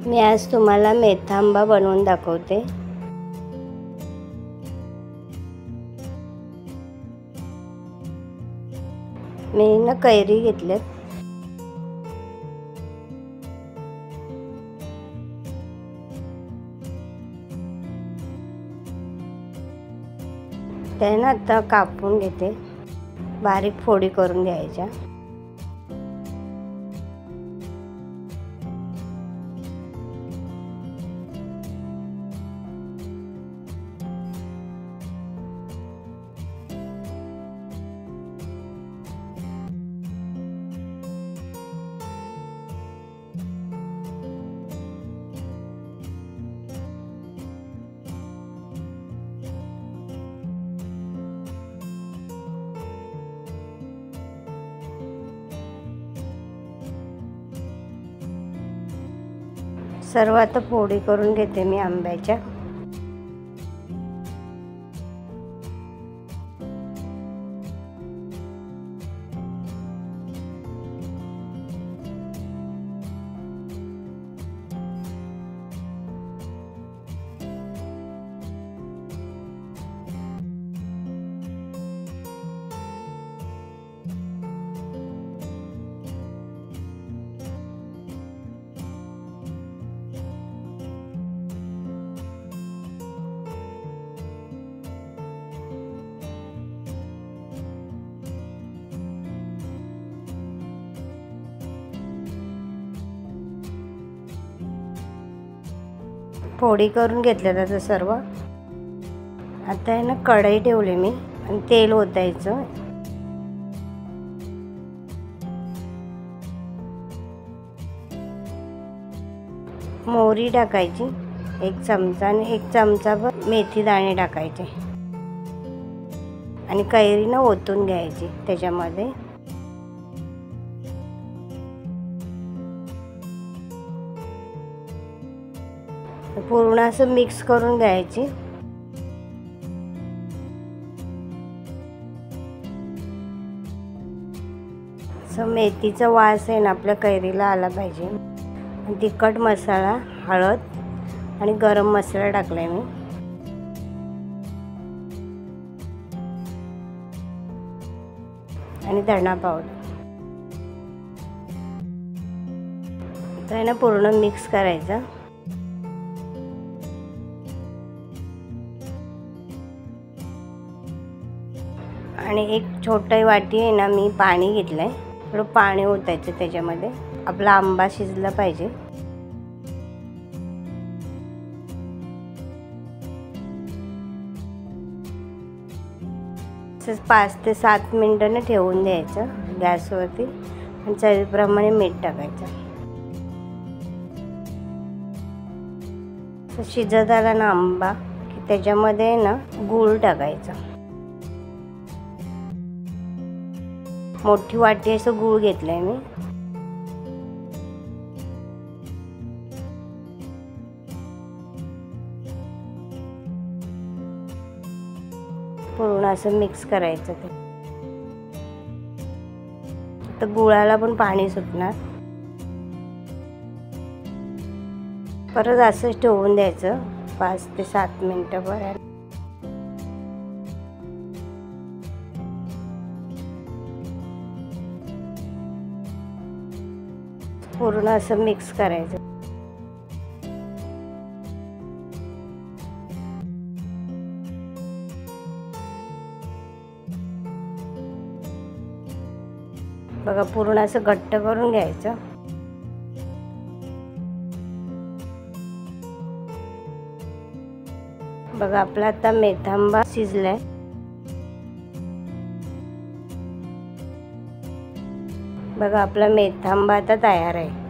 मी आज तुम्हाला मेथांबा बनवून दाखवते। मी कैरी घेतलेत। त्यांना आता कापून घेते, बारीक फोडी करून घ्यायच्या। सर्व आता फोडी करून घेते मी आंब्याच्या। फोडी करून घेतल्यात आता सर्व। आता आहे ना कढई ठेवली मी आणि तेल ओतायचं। मोहरी टाकायची 1 चमचा आणि 1 चमचाभर मेथी दाणे टाकायचे आणि कैरी ना ओतून घ्यायची त्याच्यामध्ये। पूर्ण असं मिक्स करून घ्यायची। असं मेथीचा वास आहे ना आपल्या कैरीला आला पाहिजे। आणि तिखट मसाला, हळद आणि गरम मसाला टाकलाय मी आणि धना पावडर। आता ना पूर्ण मिक्स करायचं। आणि एक छोटी वाटी आहे ना मी पाणी घेतलंय, थोडं पाणी ओतायचं त्याच्यामध्ये। आपला आंबा शिजला पाहिजे। तसंच 5 ते 7 मिनिटांनी ठेवून द्यायचं गॅसवरती आणि चवीप्रमाणे मीठ टाकायचं। शिजत आला ना आंबा की त्याच्यामध्ये ना गूळ टाकायचा। मोठी वाटी असं गूळ घेतलंय मी। पूर्ण असं मिक्स करायचं ते। तर गुळाला पण पाणी सुटणार। परत असंच ठेवून द्यायचं 5 ते 7 मिनिटापर्यंत। पूर्ण असं मिक्स करायचं। बघा पूर्ण असं घट्ट करून घ्यायचं। बघा आपला आता मेथांबा शिजलाय। बघा आपला मेथांबा आता तयार आहे।